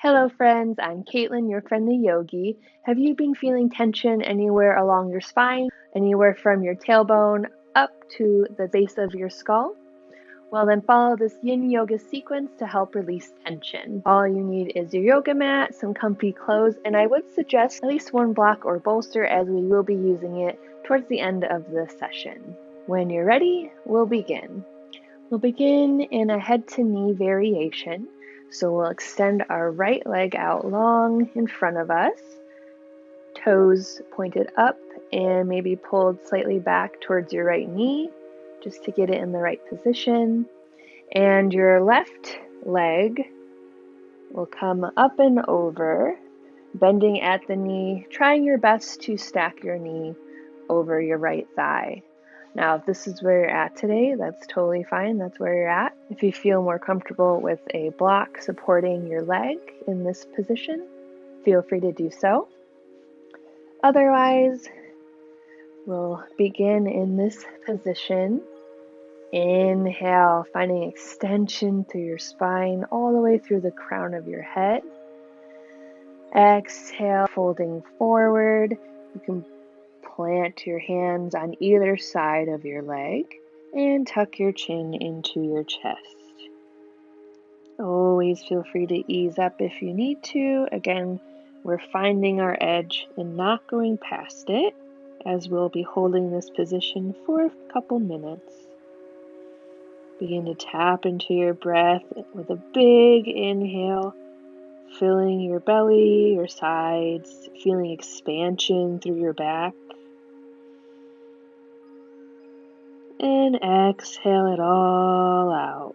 Hello, friends. I'm Caitlin, your friendly yogi. Have you been feeling tension anywhere along your spine, anywhere from your tailbone up to the base of your skull? Well, then follow this yin yoga sequence to help release tension. All you need is your yoga mat, some comfy clothes, and I would suggest at least one block or bolster as we will be using it towards the end of the session. When you're ready, we'll begin. We'll begin in a head to knee variation. So we'll extend our right leg out long in front of us, toes pointed up and maybe pulled slightly back towards your right knee just to get it in the right position. And your left leg will come up and over, bending at the knee, trying your best to stack your knee over your right thigh. Now, if this is where you're at today, that's totally fine. That's where you're at. If you feel more comfortable with a block supporting your leg in this position, feel free to do so. Otherwise, we'll begin in this position. Inhale, finding extension through your spine all the way through the crown of your head. Exhale, folding forward. You can plant your hands on either side of your leg and tuck your chin into your chest. Always feel free to ease up if you need to. Again, we're finding our edge and not going past it, as we'll be holding this position for a couple minutes. Begin to tap into your breath with a big inhale, filling your belly, your sides, feeling expansion through your back. And exhale it all out.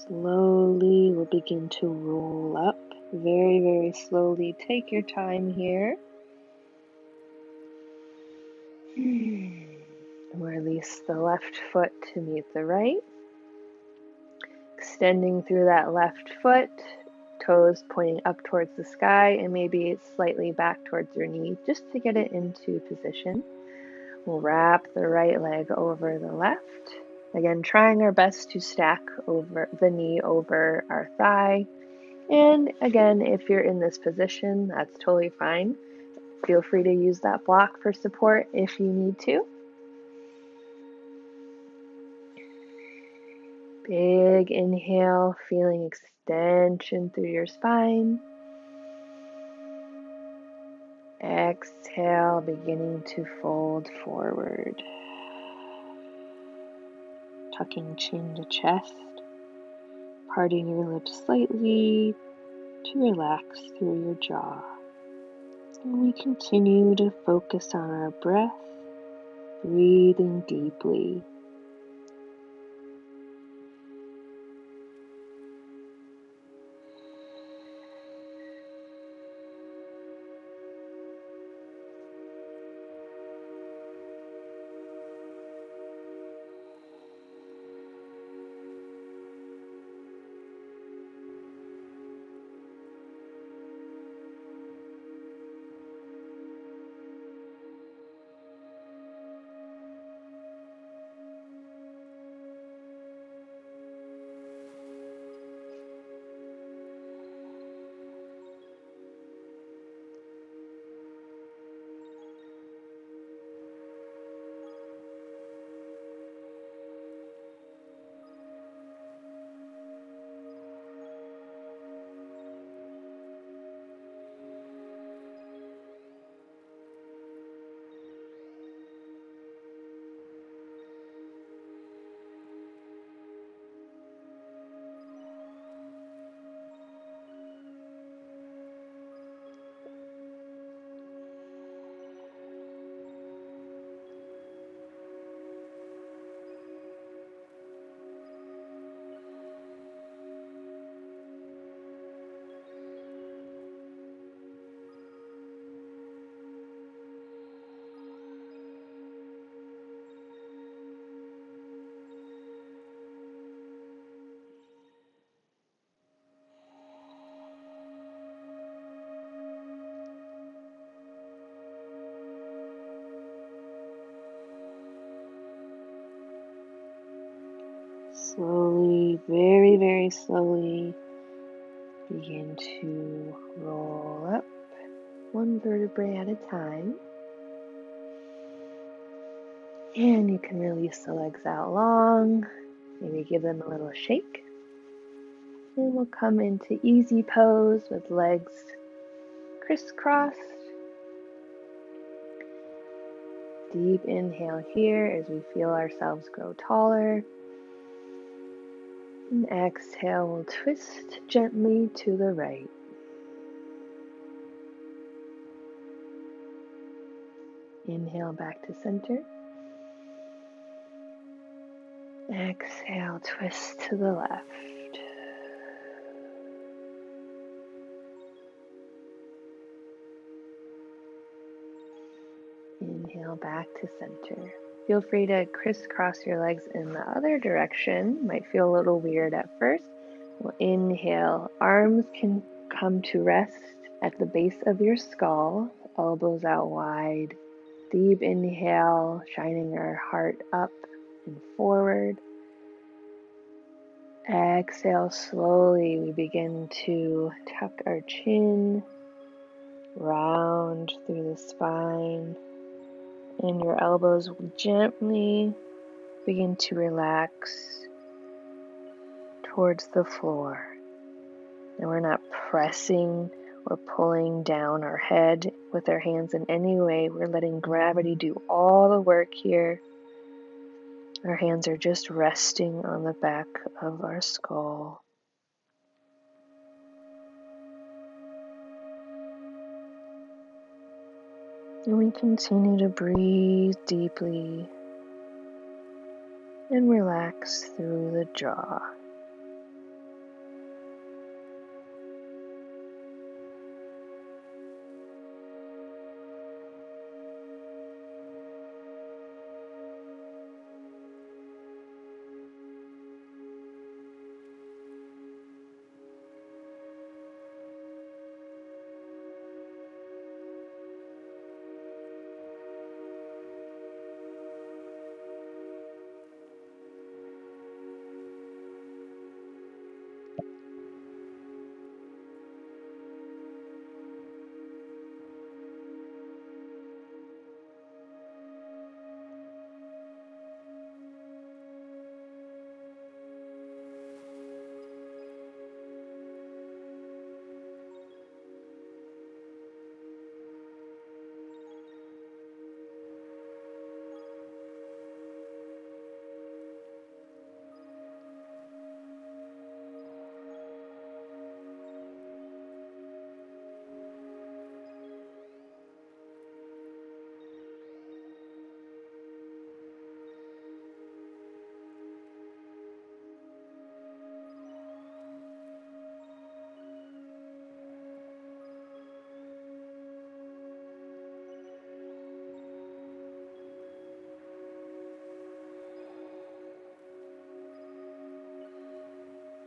Slowly, we'll begin to roll up. Very, very slowly. Take your time here. Release the left foot to meet the right. Extending through that left foot, toes pointing up towards the sky and maybe slightly back towards your knee just to get it into position. We'll wrap the right leg over the left. Again, trying our best to stack over the knee over our thigh. And again, if you're in this position, that's totally fine. Feel free to use that block for support if you need to. Big inhale, feeling extension through your spine. Exhale, beginning to fold forward. Tucking chin to chest, parting your lips slightly to relax through your jaw. And we continue to focus on our breath, breathing deeply. Slowly, very, very slowly, begin to roll up one vertebrae at a time. And you can release the legs out long, maybe give them a little shake. And we'll come into easy pose with legs crisscrossed. Deep inhale here as we feel ourselves grow taller. And exhale, we'll twist gently to the right. Inhale back to center. Exhale, twist to the left. Inhale back to center. Feel free to crisscross your legs in the other direction. Might feel a little weird at first. We'll inhale. Arms can come to rest at the base of your skull, elbows out wide. Deep inhale, shining our heart up and forward. Exhale slowly. We begin to tuck our chin, round through the spine, and your elbows will gently begin to relax towards the floor. And we're not pressing or pulling down our head with our hands in any way. We're letting gravity do all the work here. Our hands are just resting on the back of our skull. And we continue to breathe deeply and relax through the jaw.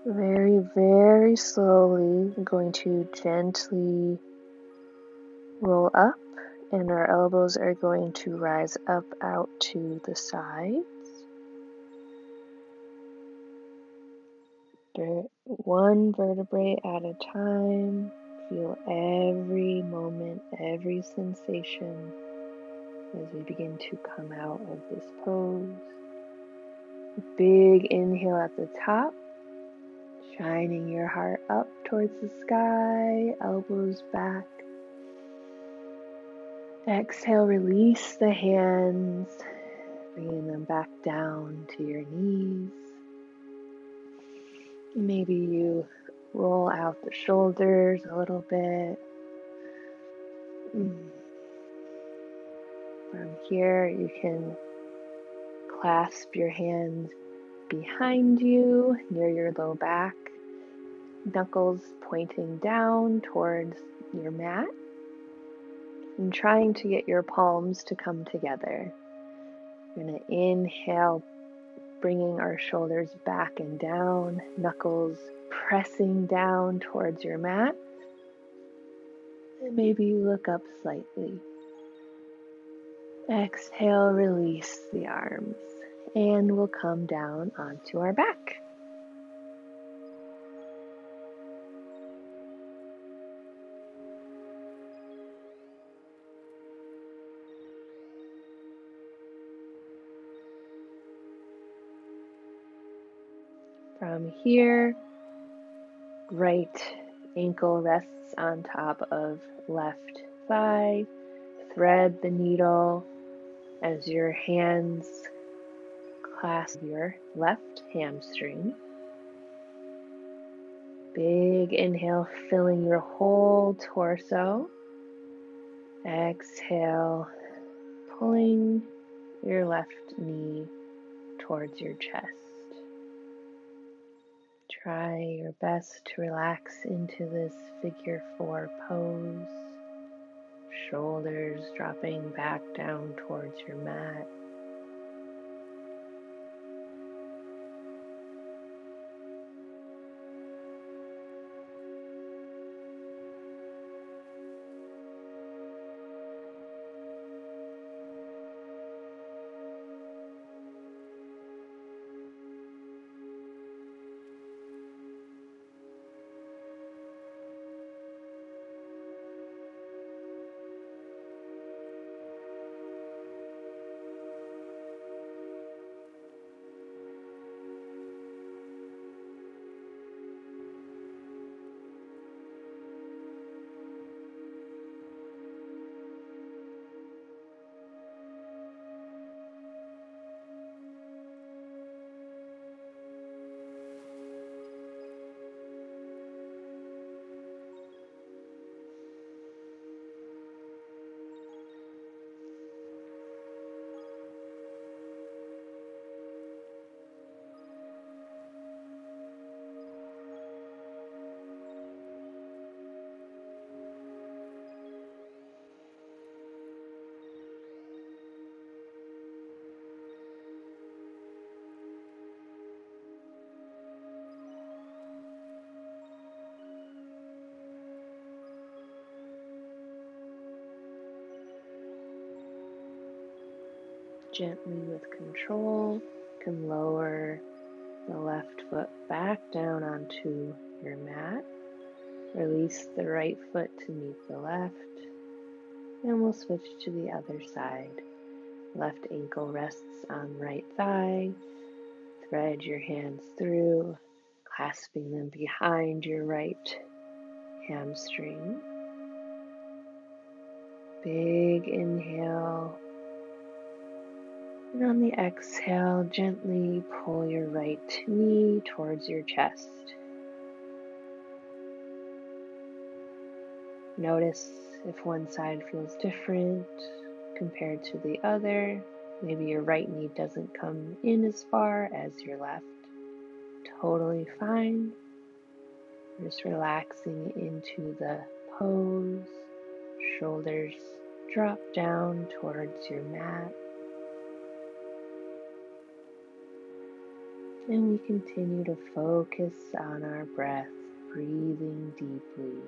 Very, very slowly, we're going to gently roll up, and our elbows are going to rise up out to the sides. One vertebrae at a time. Feel every moment, every sensation as we begin to come out of this pose. Big inhale at the top, shining your heart up towards the sky, elbows back. Exhale, release the hands, bringing them back down to your knees. Maybe you roll out the shoulders a little bit. From here, you can clasp your hands behind you near your low back, knuckles pointing down towards your mat, and trying to get your palms to come together. We're going to inhale, bringing our shoulders back and down, knuckles pressing down towards your mat. And maybe you look up slightly. Exhale, release the arms. And we'll come down onto our back. From here, right ankle rests on top of left thigh. Thread the needle as your hands clasp your left hamstring. Big inhale, filling your whole torso. Exhale, pulling your left knee towards your chest. Try your best to relax into this figure 4 pose. Shoulders dropping back down towards your mat. Gently with control, you can lower the left foot back down onto your mat. Release the right foot to meet the left, and we'll switch to the other side. Left ankle rests on right thigh. Thread your hands through, clasping them behind your right hamstring. Big inhale. And on the exhale, gently pull your right knee towards your chest. Notice if one side feels different compared to the other. Maybe your right knee doesn't come in as far as your left. Totally fine. Just relaxing into the pose. Shoulders drop down towards your mat. And we continue to focus on our breath, breathing deeply.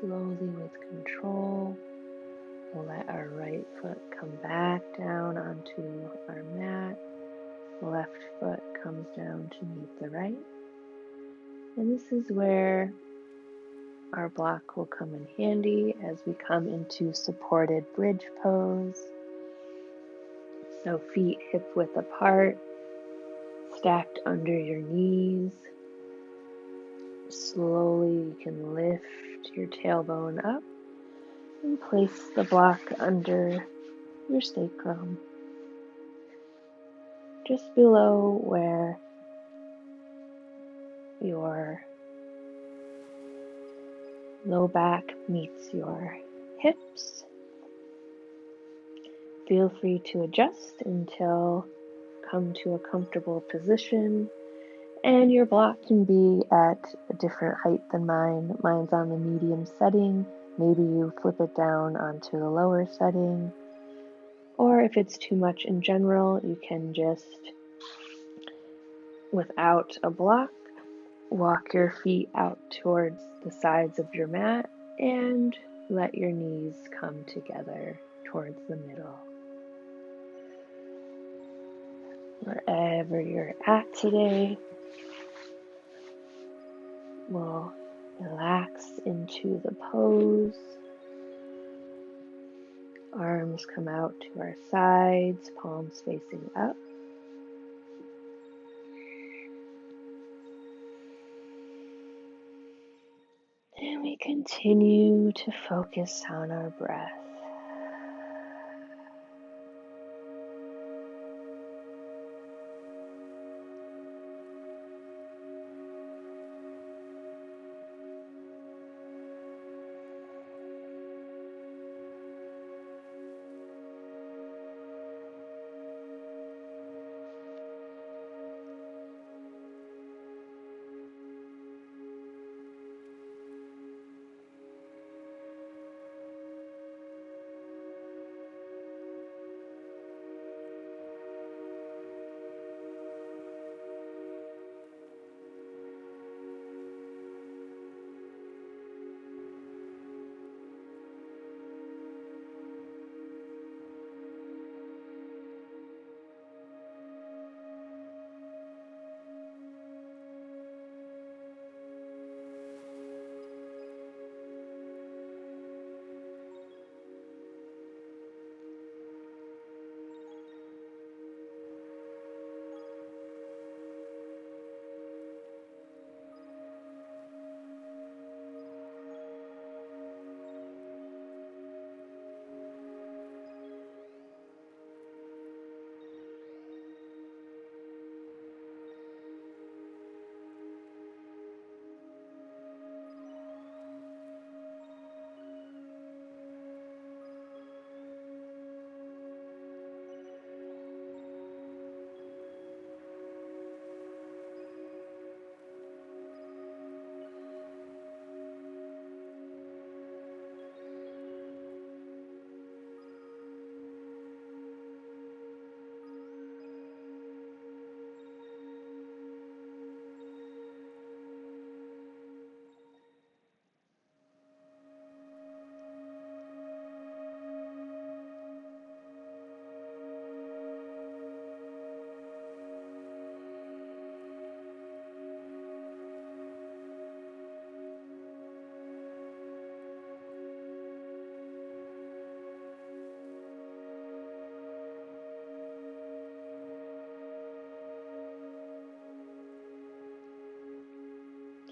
slowly with control, let our right foot come back down onto our mat. Left foot comes down to meet the right. And this is where our block will come in handy as we come into supported bridge pose. So feet hip width apart, stacked under your knees. Slowly you can lift your tailbone up and place the block under your sacrum, just below where your low back meets your hips. Feel free to adjust until come to a comfortable position, and your block can be at a different height than mine. Mine's on the medium setting. Maybe you flip it down onto the lower setting, or if it's too much in general, you can just, without a block, walk your feet out towards the sides of your mat and let your knees come together towards the middle. Wherever you're at today, we'll relax into the pose. Arms come out to our sides, palms facing up. And we continue to focus on our breath.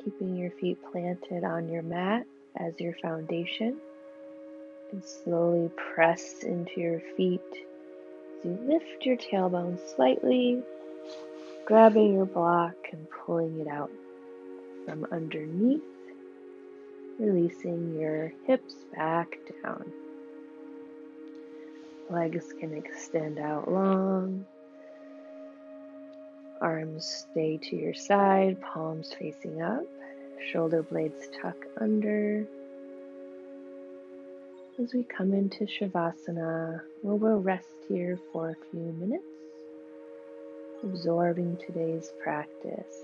Keeping your feet planted on your mat as your foundation, and slowly press into your feet as you lift your tailbone slightly, grabbing your block and pulling it out from underneath, releasing your hips back down. Legs can extend out long. Arms stay to your side, palms facing up, shoulder blades tuck under. As we come into Shavasana, where we'll rest here for a few minutes, absorbing today's practice.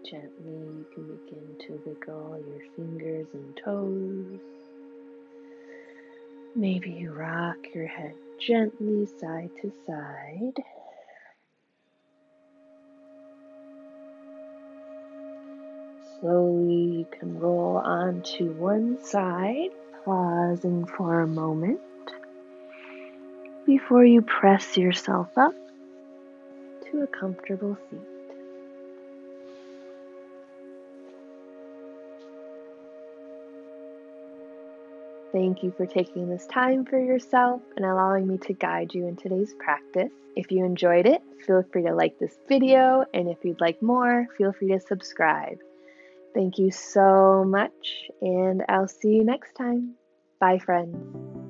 Gently, you can begin to wiggle your fingers and toes. Maybe you rock your head gently side to side. Slowly, you can roll onto one side, pausing for a moment before you press yourself up to a comfortable seat. Thank you for taking this time for yourself and allowing me to guide you in today's practice. If you enjoyed it, feel free to like this video, and if you'd like more, feel free to subscribe. Thank you so much, and I'll see you next time. Bye, friends.